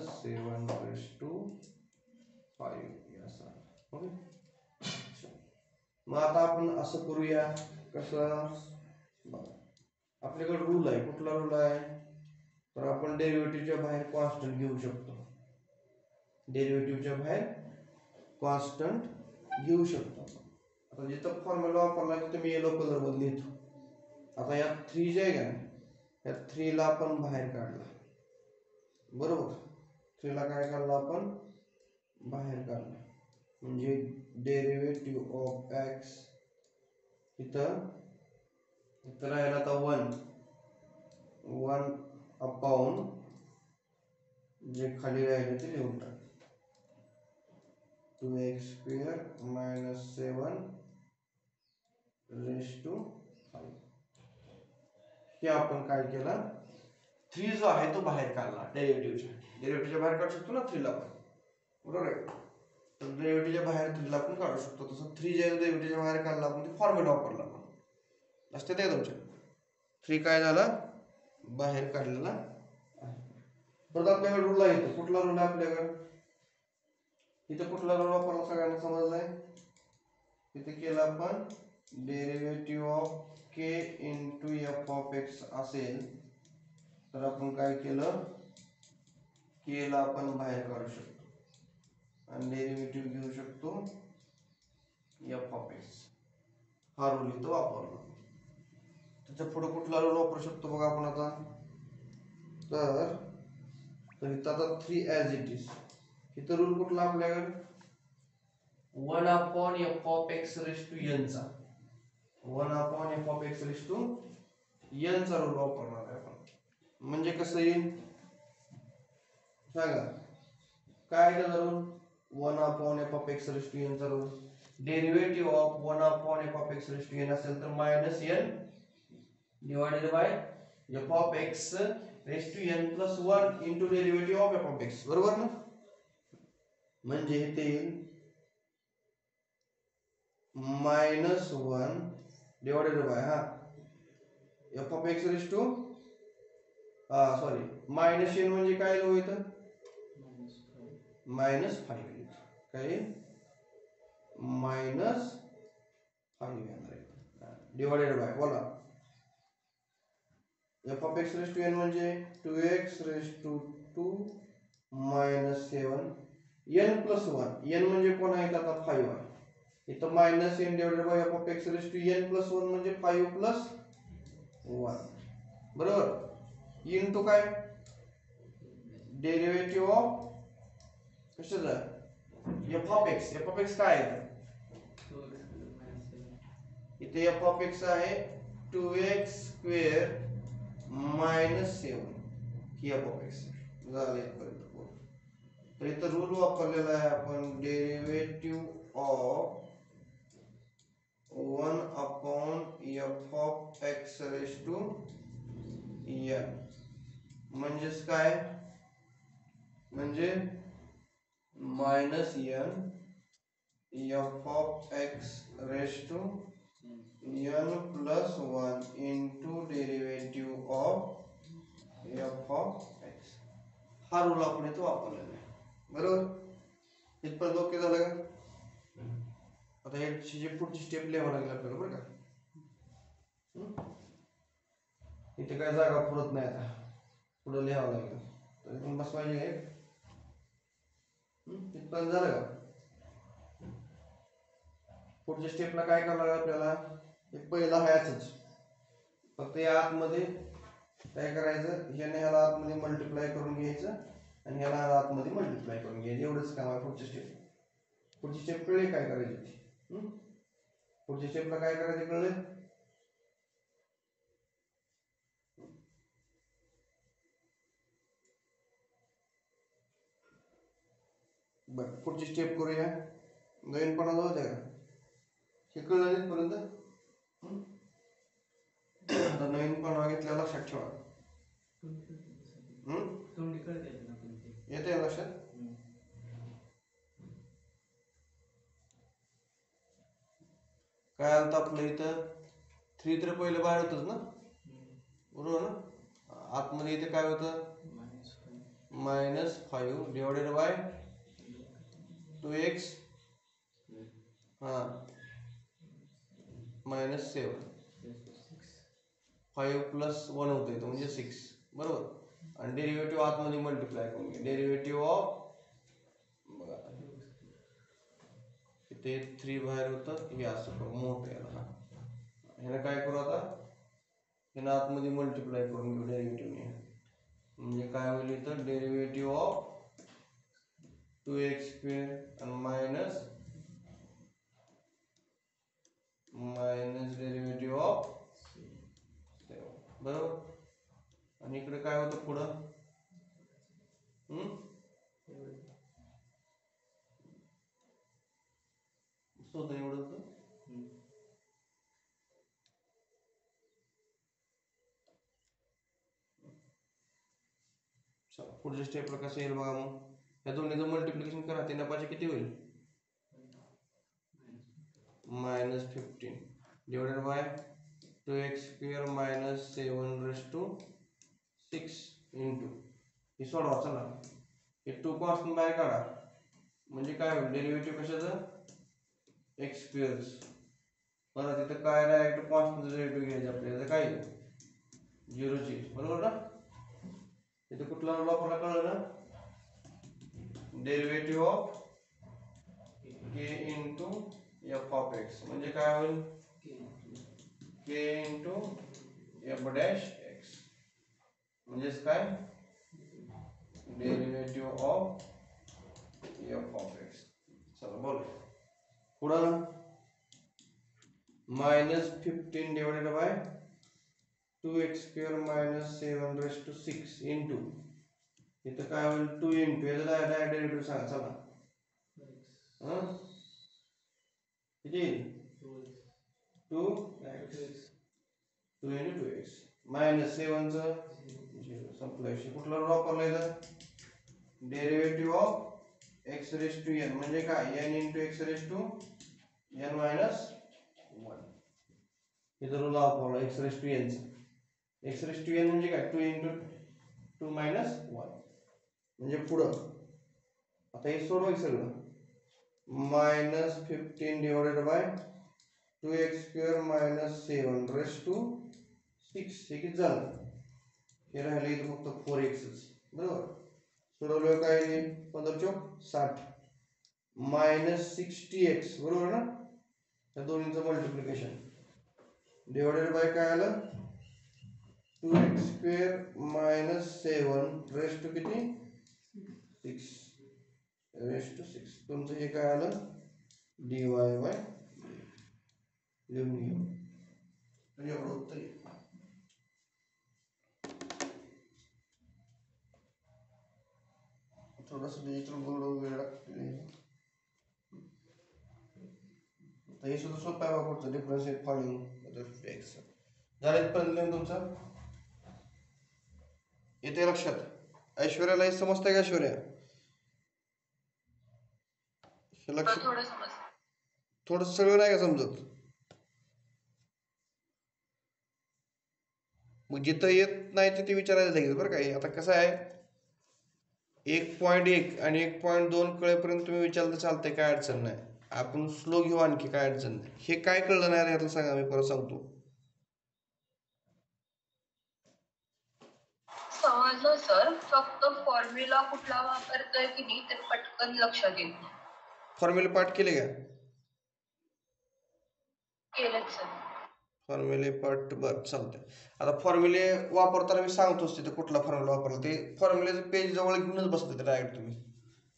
7^5 याचा. ओके. मग आता आपण असं करूया. कसं आपल्याकडे रूल आहे. कुठला रूल आहे तर आपण डेरिव्हेटिव्हच्या बाहेर कॉन्स्टंट घेऊ शकतो. डेरिव्हेटिव्हच्या बाहेर कॉन्स्टंट घेऊ शकतो. आता जिथं फॉर्म्युला वापरला तिथं मी येलो कलर मध्ये लिहितो. आता या 3 जे आहे का या 3 ला आपण बाहेर काढला. बरोबर. 3 ला काय काढलं आपण बाहेर काढलं म्हणजे डेरिव्हेटिव्ह ऑफ x इथं राहिला आता 1 अपॉन जे खाली राहिले ते लिहून टाक 2x² - 7^5 हे आपण काय केलं 3 जो आहे तो बाहेर काढला. डेरिव्हेटिव्हच्या बाहेर काढू शकतो ना 3 ला पण. बरोबर आहे. तर डेरिव्हेटिव्हच्या बाहेर 3 ला पण काढू शकतो. तसं 3 जे डेरिव्हेटिव्हच्या बाहेर काढला आपण ते फॉर्म्युला वापरला आपण. लक्षात आहे तुमच्या. 3 काय झाला बाहेर काढलेला आहे. परत आपल्याकडे रूल आहे. इथं कुठला रूल आहे आपल्याकडे. इथं कुठला रूल वापरला सगळ्यांना समजलाय. इथे केलं आपण डेरिव्हेटिव्ह ऑफ k × f(x) असेल तर आपण काय केलं k ला आपण बाहेर काढू शकतो आणि डेरिव्हेटिव्ह घेऊ शकतो f(x). हा रूल इथं वापरला. त्याच्या पुढे कुठला रूल वापरू शकतो बघा आपण आता. तर इथं आता 3 ॲज इट इज. इथं रूल कुठला आपल्याकडे 1/f(x)n चा 1/f(x)n चा रूल वापरणार आहे आपण. म्हणजे कसं येईल सांगा काय त्याचा रूल 1/f(x)n चा रूल. डेरिव्हेटिव्ह ऑफ 1/f(x)n असेल तर -n divided by f(x)n + 1 into derivative of f(x). बरोबर ना. म्हणजे इथे येईल -1 divided by f(x) sorry -n म्हणजे काय होईल -5 काय -5 येणार आहे डिवाइडेड बाय बोला f(x)n म्हणजे 2x⁻² - 7 n + 1 n म्हणजे कोण आहे आता 5 आहे. इथं -n डिवाइडेड बाय f(x)n + 1 म्हणजे 5 + 1 बरोबर. इंटू काय डेरिव्हेटिव्ह ऑफ कशाचा f(x) काय आहे इथे f(x) आहे 2x² - 7 ही f(x) झाले. तर इथं रूल वापरलेला आहे आपण डेरिव्हेटिव्ह ऑफ 1/f(x)n म्हणजेच काय म्हणजे minus n f of x raise to n plus 1 into derivative of f of x. हा रूल आपण इथे वापरलेला आहे. बरोबर, इथपर्यंत ओके झालं का? आता याची पुढची स्टेप लिहावं लागेल आपल्याला बरं का. इथे काय जागा पुरत नाही, आता पुढे लिहावं लागेल. तर इथून बसवायचे आहे. इथपर्यंत झालं का? पुढच्या स्टेपला काय करावं लागेल आपल्याला? एक पहिला हायच फक्त या आतमध्ये काय करायचं, ह्याने ह्याला आतमध्ये मल्टिप्लाय करून घ्यायचं आणि ह्याला आतमध्ये मल्टिप्लाय करून घ्यायचं. एवढंच काम आहे पुढच्या स्टेप. पुढची स्टेप कळली काय करायची? पुढच्या स्टेपला काय करायचं कळलं? बर, पुढची स्टेप करूया. नवीन पणा जाऊ द्या का? हे कळलं इथपर्यंत? आता नवीन पणा घेतल्या लक्षात ठेवा. येते लक्षात? काय आलं आपलं इथं 3 तर पहिलं बाहेर होतच ना, बरोबर ना? आतमध्ये इथे काय होतं? -5 डिवायडेड बाय 2x -7 5 + 1 होतं इथं म्हणजे 6, बरोबर. आणि डेरिव्हेटिव्ह आतमध्ये मल्टिप्लाय करून घ्या. डेरिव्हेटिव्ह ऑफ बघा इथे 3 बाहेर होतं, हे असं करू मोठं याला. ह्याला काय करू आता? ह्याला आतमध्ये मल्टिप्लाय करून घेऊ डेरिव्हेटिव्हने. म्हणजे काय होईल इथं? डेरिव्हेटिव्ह ऑफ 2x² आणि मायनस डेरिव्हेटिव्ह ऑफ 7, बरोबर. आणि इकडे काय होतं पुढं? होतं एवढं होतं. पुढच्या स्टेपला कसं येईल बघा. मग या दोन्हीचं मल्टिप्लिकेशन करा. 3 5 किती होईल? -15 डिवायडेड बाय 2x² - 7⁻6 इंटू हे सोडवा. चला हे 2 कॉन्स्टंट बाहेर काढा. म्हणजे काय होईल? डेरिव्हेटिव्ह कशाचं? x². परत इथं काय डायरेक्ट कॉन्स्टंट डेरिव्हेटिव्ह घ्यायचं आपल्याला. काय 0ची, बरोबर ना? इथे कुठला रूल वापरला कळलं ना? Derivative of k into f of x म्हणजे काय होईल? k into F dash x म्हणजेच काय? Derivative of f of x. चला बोल पुढं. -15 डिवायडेड बाय 2x² - 7⁻6 इंटू इथं काय होईल? 2 इंटू याचा डायरेक्ट डेरिव्हेटिव्ह सांगा. चला किती? 2x 2 into 2x -7 चं 0 संपला विषय. कुठला रूल वापरला इथं? डेरिव्हेटिव्ह ऑफ x⁻n म्हणजे काय? n into x⁻n - 1 इथं रूल वापरला x⁻n चा. x⁻n म्हणजे काय? 2 into 2 - 1 म्हणजे पुढं. आता हे सोडवायचं सगळं. -15 डिवायडेड बाय 2x² - 7⁻6 हे किती झालं? हे राहिलं इथं फक्त 4x, बरोबर. सोडवलं काय? 15 × 60 -60x, बरोबर ना? त्या दोन्हीचं मल्टिप्लिकेशन डिवायडेड बाय काय आलं? 2x² - 7 किती? 6 तुमचं हे काय आलं? dy बाय लिहून घेऊ. तर एवढं उत्तर येईल. थोडंसं डिजिटल बोर्ड वगैरे लागतं. हे सुद्धा सोपं आहे वापरतं. डिफरन्शिएट फायनिंग एक्स झालं इथपर्यंत लिहून तुमचं. येते लक्षात? ऐश्वर्याला हे समजतंय का? ऐश्वर्या हे लक्ष थोडं समजलं. थोडं सगळं नाही का समजत? मग जिथं येत नाही तिथे विचारायला लागेल बरं का. आता कसं आहे, 1.1 आणि 1.2 कळेपर्यंत तुम्ही विचारलं तर चालतंय, काय अडचण नाही. आपण स्लो घेऊ, आणखी काय अडचण नाही. हे काय कळलं नाही यातलं सांगा, मी परत सांगतो. समजलं सर, फक्त फॉर्म्युला कुठला वापरतोय की नाही ते पटकन लक्षात येत नाही. फॉर्म्युले पाठ केले का? केलेच सर. फॉर्म्युले पाठ बरं चालतंय. आता फॉर्म्युले वापरताना मी सांगतोच तिथे कुठला फॉर्म्युला वापरला. ते फॉर्म्युलेचं पेज जवळ घेऊनच बसतं ते डायरेक्ट. तुम्ही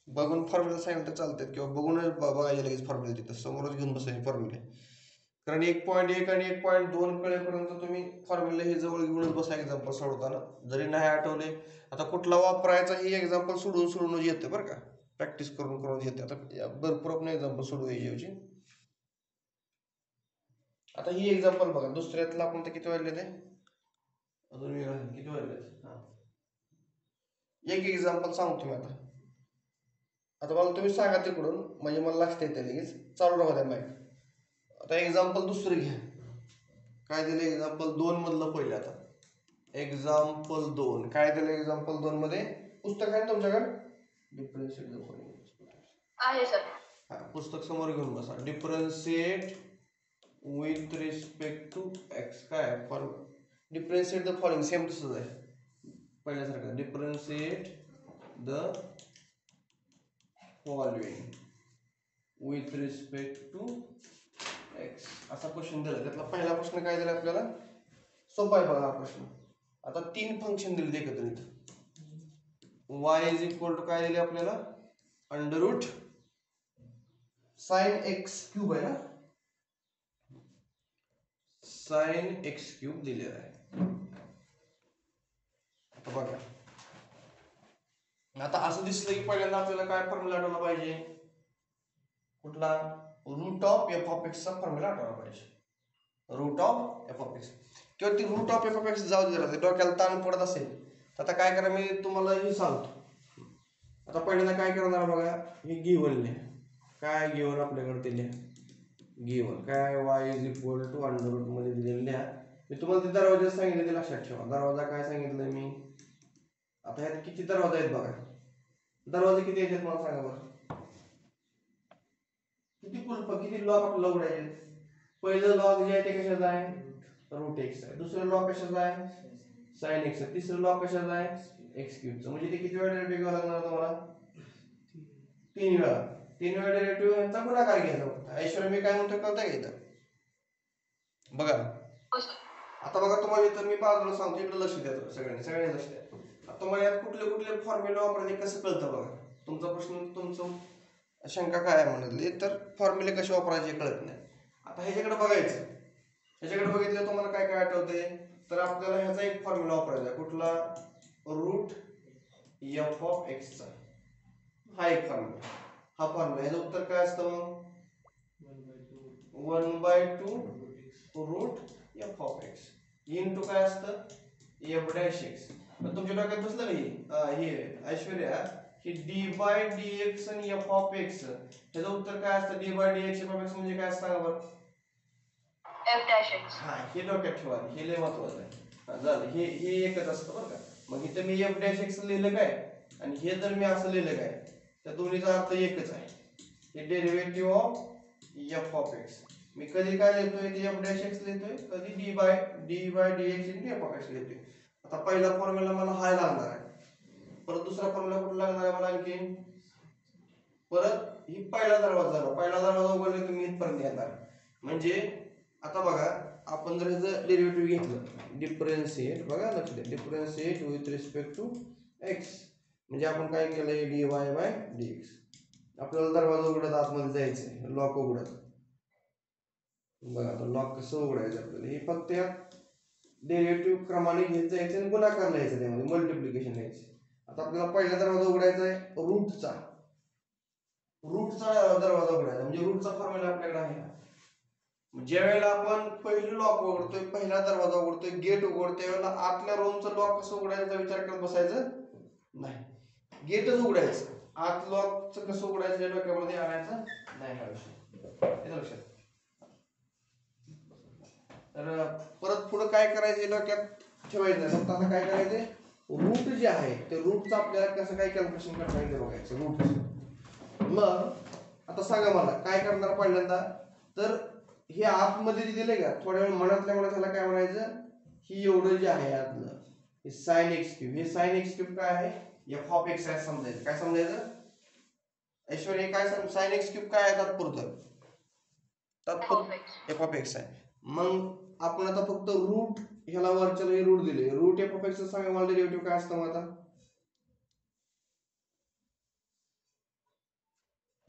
बघून फॉर्म्युला सांगितलं तर चालतात, किंवा बघूनच बघायला लगेच फॉर्म्युला तिथं समोरच घेऊन बसायचे फॉर्म्युले. कारण 1.1 आणि 1.2 कळेपर्यंत तुम्ही फॉर्म्युले हे जवळ घेऊनच बसा एक्झाम्पल सोडवताना. जरी नाही आठवले, आता कुठला वापरायचा ही एक्झाम्पल सोडून येतं बरं का. प्रॅक्टिस करून येते. आता भरपूर आपण एक्झाम्पल सोडू यायची. आता ही एक्झाम्पल बघा, दुसऱ्यातला आपण तर किती वाजले ते अजून वेगळं किती वाजले. एक एक्झाम्पल सांगतो मी आता. आता मला तुम्ही सांगा तिकडून, म्हणजे मला लक्षात येते लगेच. चालू राहू द्या माईक. आता एक्झाम्पल दुसरं घ्या. काय दिलं एक्झाम्पल 2 मधलं पहिलं. आता एक्झाम्पल 2 काय दिलं? एक्झाम्पल 2 मध्ये पुस्तक आहे तुमच्याकडे? डिफरन्शिएट आहे सर. हा, पुस्तक समोर घेऊन बसा. Differentiate with respect to x. काय for differentiate the following, same तसंच आहे पहिल्यासारखं. Differentiate the following with respect to x असा क्वेश्चन दिला. त्यातला पहिला प्रश्न काय दिला आपल्याला? सोपा आहे बघा हा प्रश्न. आता 3 फंक्शन दिले एकत्रित. y इज इक्वल टू काय दिले आपल्याला? Under root sine x cube आहे ना, साइन एक्स क्यूब दिलेला आहे. आता बघा, आता असं दिसलं की पहिल्यांदा आपल्याला काय फॉर्म्युला आठवला पाहिजे? कुठला? Root of f of x चा फॉर्म्युला आठवला पाहिजे. Root of f of x, किंवा ती root of f of x जाऊ दे, डोक्याला ताण पडत असेल तर आता काय करा, मी तुम्हाला हे सांगतो. आता पहिल्यांदा काय करणार बघा, हे गिवन लिहा. काय गिवन आपल्याकडे ते लिहा. गिवन काय? y is equal to under root मध्ये दिलेलं लिहा. मी तुम्हाला ते दरवाजा सांगितले ते लक्षात ठेवा. दरवाजा काय सांगितलं मी? आता ह्यात किती दरवाजा आहेत बघा. दरवाजे किती आहेत मला सांगा बरं. किती कुलप, किती लॉक आपल्याला उघडायचे? पहिलं लॉक जे आहे ते कशाचं आहे? रूट एक्स आहे. दुसरं लॉक कशाचं आहे? साइन एक्स आहे. तिसरं लॉक कशाचं आहे? एक्स क्यूबचं. म्हणजे ते किती वेळा डेरिव्हेटिव्ह घ्यावं लागणार तुम्हाला? 3 वेळा. 3 वेळा डेरिव्हेटिव्ह यांचा गुणाकार घ्यायचा. ऐश्वर्या मी काय म्हणतो कळतं का? बघा आता बघा, तुम्हाला इथं मी बाजूला सांगतो, इकडे लक्ष द्या सगळ्यांनी लक्ष द्या. आता तुम्हाला यात कुठले कुठले फॉर्म्युला वापरायचे कसं कळतं बघा. तुमचा प्रश्न, तुमचं शंका काय आहे म्हणाली तर फॉर्म्युले कसे वापरायचे कळत नाही. आता ह्याच्याकडे बघायचं. ह्याच्याकडे बघितलं तुम्हाला काय काय आठवतंय? तर आपल्याला ह्याचा एक फॉर्म्युला वापरायचा. कुठला? रूट एफ ऑफ एक्स चा. हा एक फॉर्म्युला. हा फॉर्म्युला, ह्याचं उत्तर काय असतं मग? 1/2 root f of x into काय असतं? F dash x. तुमच्या डोक्यात बसलं नाही हे ऐश्वर्या, की डी बाय डी एक्स आणि एफ ऑफ एक्स, ह्याचं उत्तर काय असतं? D by d x f of x म्हणजे काय असतं बरं? F dash x. हा, हे डोक्यात ठेवा, हे लय महत्वाचं आहे. झालं, हे एकच असतं बरं का. मग इथं मी एफ डॅश एक्स लिहिलं काय, आणि हे जर मी असं लिहिलं काय, त्या दोन्हीचा अर्थ एकच आहे. हे derivative of f of x. मी कधी काय लिहितोय? ते एफ डॅश एक्स लिहितोय, कधी d by d x into f of x लिहितोय. आता पहिला फॉर्म्युला मला हाय लागणार आहे. परत दुसरा फॉर्म्युला कुठला लागणार आहे मला आणखी? परत ही पहिला दरवाजा झाला. पहिला दरवाजा उघडला तुम्ही इथपर्यंत येणार. म्हणजे आता बघा, आपण जर ह्याचं डेरिव्हेटिव्ह घेतलं, डिफरन्शिएट, बघा लक्ष द्या, differentiate with respect to x, म्हणजे आपण काय केलंय? D y by d x. आपल्याला दरवाजा उघडत आतमध्ये जायचंय, लॉक उघडत. बघा आता लॉक कसं उघडायचं आपल्याला? हे फक्त या डेरिव्हेटिव्ह क्रमाने घेत जायचं आणि गुणाकार लिहायचं, त्यामध्ये मल्टिप्लिकेशन लिहायचं. आता आपल्याला पहिला दरवाजा उघडायचा आहे रूटचा. दरवाजा उघडायचा म्हणजे रूटचा फॉर्म्युला आपल्याकडे आहे. ज्या वेळेला आपण पहिली लॉक उघडतोय, पहिला दरवाजा उघडतोय, गेट उघडतोय, त्यावेळेला आतल्या रूमचं लॉक कसं उघडायचा विचार करत बसायचं नाही. गेटच उघडायचं. आत लॉकचं कसं उघडायचं या डोक्यामध्ये आणायचं नाही हा विषय हे लक्षात. तर परत पुढे काय करायचं डोक्यात ठेवायचं नाही. फक्त आता काय करायचं रूट जे आहे ते रूटचं आपल्याला कसं काय कॅल्क्युलेशन करता येईल बघायचं रूट. मग आता सांगा मला काय करणार पहिल्यांदा. तर हे आतमध्ये जे दिले का थोड्या वेळ मनातल्या मनात ह्याला काय म्हणायचं ही एवढं जे आहे आतलं हे साइन एक्स क्यूब. हे साइन एक्स क्यूब काय आहे एफ ऑफ एक्स आहे समजायचं. काय समजायचं ऐश्वर्या काय साइन एक्स क्यूब काय आहे तात्पुरतं एफ ऑफ एक्स आहे. मग आपण आता फक्त रूट ह्याला वरच्याला हे रूट दिले. रूट एफ ऑफ एक्स सांगा मला डेरिव्हेटिव्ह काय असतं मग आता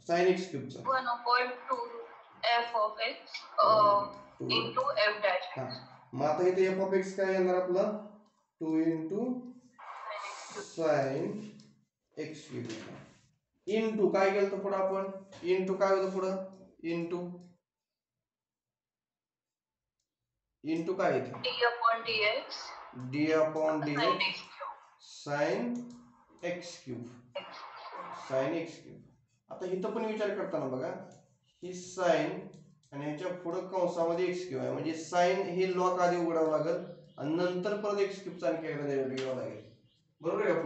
sine x क्यूबचा 1/2 f of x into f dash. हा मग आता इथे एफ ऑफ एक्स काय येणार आपलं 2 into sine x cube into काय केलं तर पुढे आपण इंटू काय होतं पुढं इंटू काय येते d upon dx sine x cube sine x cube. आता इथं पण विचार करताना बघा ही साइन आणि ह्याच्या पुढे कंसामध्ये एक्स क्यूब आहे म्हणजे साइन हे लॉक आधी उघडावं लागेल आणि नंतर परत एक्स क्यूबचा आणखी एकदा डेरिव्हेटिव्ह घ्यावा लागेल. बरोबर आहे का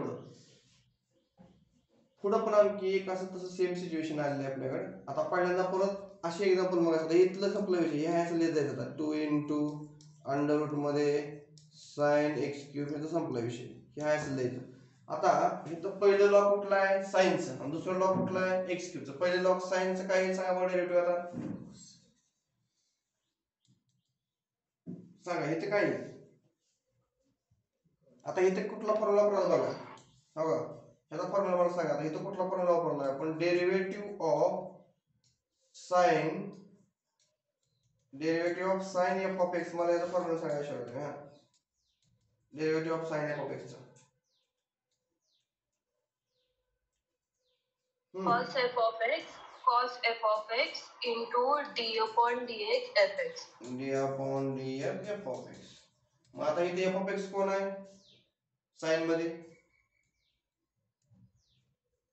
पुढं पण आणखी एक असं तसं सेम सिच्युएशन आलेलं आहे आपल्याकडे. आता पहिल्यांदा परत असे एक्झाम्पल बघायचं. इथलं संपला विषय हे असं लिहित जायचं आता 2 into अंडर रूट मध्ये साइन एक्स क्यूब ह्याचा संपला विषय. हे असं लिहायचं. आता इथं पहिलं लॉक कुठला आहे साइनचं आणि दुसरं लॉक कुठला आहे एक्स क्यूबचं. पहिलं लॉक साइनचं काय आहे सांगा डेरिव्हेटिव्ह आता सांगा इथे काय आहे. आता इथे कुठला फॉर्म्युला वापरला बघा हो का ह्याचा फॉर्म्युला मला सांगा. आता इथं कुठला फॉर्म्युला वापरला आपण derivative of sine F of x. मला याचा फॉर्म्युला सांगायचा आहे derivative of sine F of x चा cos f of x into d upon dx fx. d upon df f of x. मग आता इथे f of x कोण आहे साइन मध्ये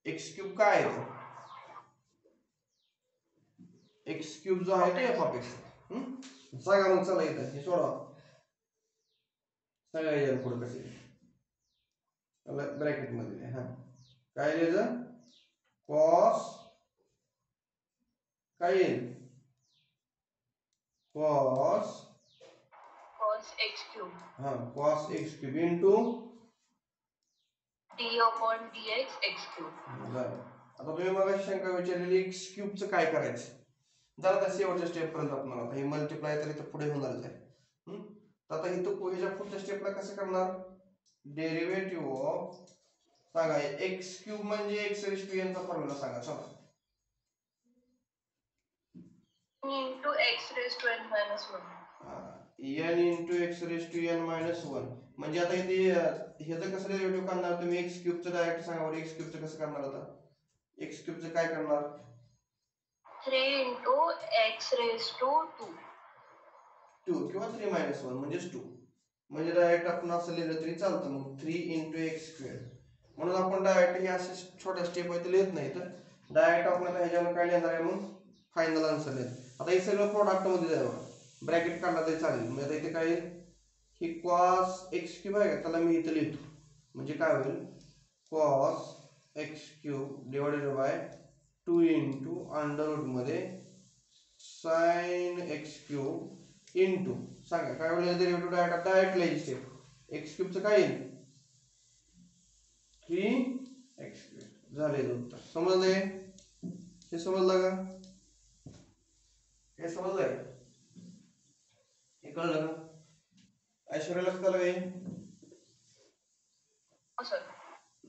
x क्यूब काय आहे x क्यूब जो आहे तो f of x. सांगा मग चला इथं हे सोडवा सांगा याला पुढे कसे ब्रॅकेट मध्ये हा काय लिहायचं cos काय येईल cos x cube हा cos x cube into d upon dx x cube. झालं. आता तुम्ही मला शंका विचारलेली x क्यूब चं काय करायचं जरा त्या शेवटच्या स्टेप पर्यंत आपण आता हे मल्टिप्लाय तर इथं पुढे होणारच आहे. आता इथं ह्याच्या पुढच्या स्टेपला कसं करणार डेरिव्हेटिव्ह ऑफ सांगा x क्यूब म्हणजे x रेज टू n चा फॉर्म्युला सांगा चला into x raised to n minus 1. n into x raised to n minus 1 म्हणजे आता इथे ह्याचं कसं डेरिव्हेटिव्ह करणार तुम्ही x क्यूब चं डायरेक्ट सांगा बरं x क्यूब चं कसं करणार आता x क्यूब चं काय करणार 3 into x raised to 2 किंवा 3 minus 1 म्हणजेच 2 म्हणजे डायरेक्ट आपण असं लिहिलं तरी चालतं. मग 3 into x square म्हणून आपण डायरेक्ट हे असे छोट्या स्टेप आहे ते लिहित नाही तर डायरेक्ट आपण आता ह्याच्यावर काय लिहिणार आहे मग फायनल आन्सर लिहित. आता हे सगळं प्रोडक्ट मध्ये जावं ब्रॅकेट काढला तरी चालेल. मग आता इथे काय ही cos x क्यूब आहे का त्याला मी इथे लिहितो म्हणजे काय होईल cos x cube divided by 2 into under root मध्ये sin x क्यूब इंटू सांगा काय होईल डेरिव्हेटिव्ह डायरेक्ट लिहायची स्टेप x क्यूब चं काय येईल 3x क्यूब झाले उत्तर. समजले हे समजलं का हे समजलंय हे कळलं का ऐश्वर्या लक्षात आलं का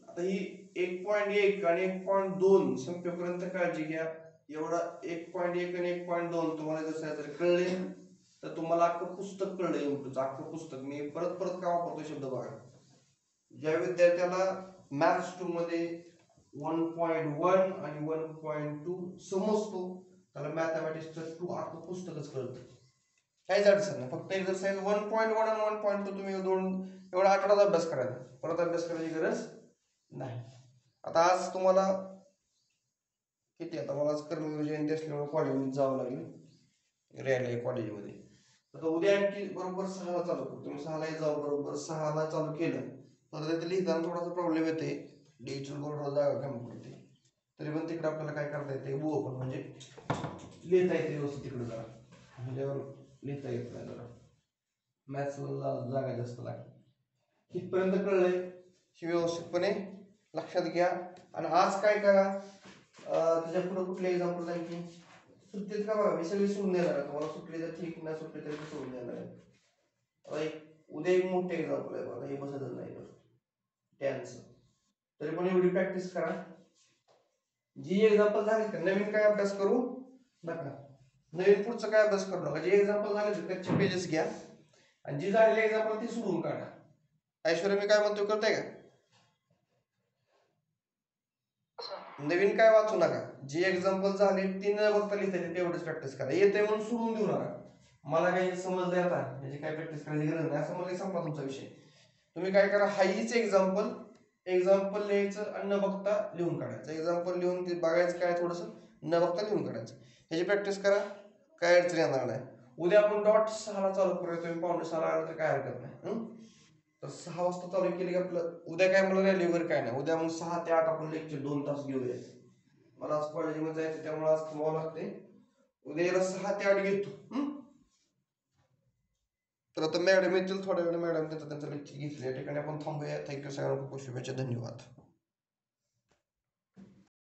आता ही 1.1 आणि 1.2 संपेपर्यंत काळजी घ्या. एवढा 1.1 आणि 1.2 तुम्हाला जसं जर कळले तर तुम्हाला अख्खं पुस्तक कळलं एवढंच अख्खं पुस्तक. मी परत परत का वापरतो शब्द बघा ज्या विद्यार्थ्याला मॅथ्स 2 मध्ये 1.1 आणि 1.2 समजतो त्याला मॅथमॅटिक्सचं 2 अख्खं पुस्तकच कळतं. काहीच अडचण नाही. फक्त एक्सरसाइज 1.1 आणि 1.2 तुम्ही एवढा आठवड्यात अभ्यास करायचा परत अभ्यास करायची गरज नाही. आता आज तुम्हाला किती आता मला आज कर्मवीर जयंती असल्यामुळे कॉलेजमध्ये जावं लागेल, रॅली आहे कॉलेजमध्ये. आता उद्या आणखी बरोबर 6ला चालू करू. तुम्ही 6ला जाऊ, बरोबर 6ला चालू केलं तर तिथे लिहिताना थोडासा प्रॉब्लेम येते, डिजिटल बोर्डवर जागा कमी पडते. तरी पण तिकडे आपल्याला काय करता येते, पण म्हणजे लिहिता येते व्यवस्थित तिकडे जरा, ह्याच्यावर लिहिता येत नाही जरा, मॅथ्सला जागा जास्त लागते. कितपर्यंत कळलंय हे व्यवस्थितपणे लक्षात घ्या. आणि आज काय करा, तुझ्या पुढे कुठले एक्झाम्पल आहे की सुट्टीत का बघा, मी सगळी सोडून देणार आहे तुम्हाला, सुटली तर ठीक, नाही सुटली तरी सोडून देणार आहे. उद्या एक मोठे एक्झाम्पल आहे बघा, हे बसतच नाही तर टॅनचं, तरी पण एवढी प्रॅक्टिस करा. जी एक्झाम्पल झाली का नवीन काय अभ्यास करू नका, नवीन पुढचं काय अभ्यास करू नका. जे एक्झाम्पल झाले त्याचे पेजेस घ्या आणि जी झालेली एक्झाम्पल ती सोडून काढा. ऐश्वर्या मी काय म्हणतो कळतंय का? नवीन काय वाचू नका, जी एक्झाम्पल झाली ती न बघता लिहिता तेवढीच प्रॅक्टिस करा. येते म्हणून सोडून देऊ नका, मला काही समजलं आता याची काय प्रॅक्टिस करायची गरज नाही असं मला संपला तुमचा विषय. तुम्ही काय करा, हाईच एक्झाम्पल लिहायचं आणि न बघता लिहून काढायचं. एक्झाम्पल लिहून ते बघायचं काय थोडंसं, न बघता लिहून काढायचं. ह्याची प्रॅक्टिस करा, काय अडचण येणार नाही. उद्या आपण डॉट 6ला चालू करूया, तुम्ही पावणे 6ला आला तर काय हरकत नाही. तर 6 वाजता चालू केली की आपलं उद्या काय मला रॅली वगैरे काय नाही. उद्या मग 6 ते 8 आपण लेक्चर 2 तास घेऊया. मला आज कॉलेजमध्ये जायचं त्यामुळे आज थांबावं लागते. उद्या याला 6 ते 8 घेतो. तर आता मॅडम येतील थोड्या वेळ, मॅडम त्यांचं लेक्चर घेतले. या ठिकाणी आपण थांबूया. थँक्यू सगळ्यांना, खूप शुभेच्छा, धन्यवाद.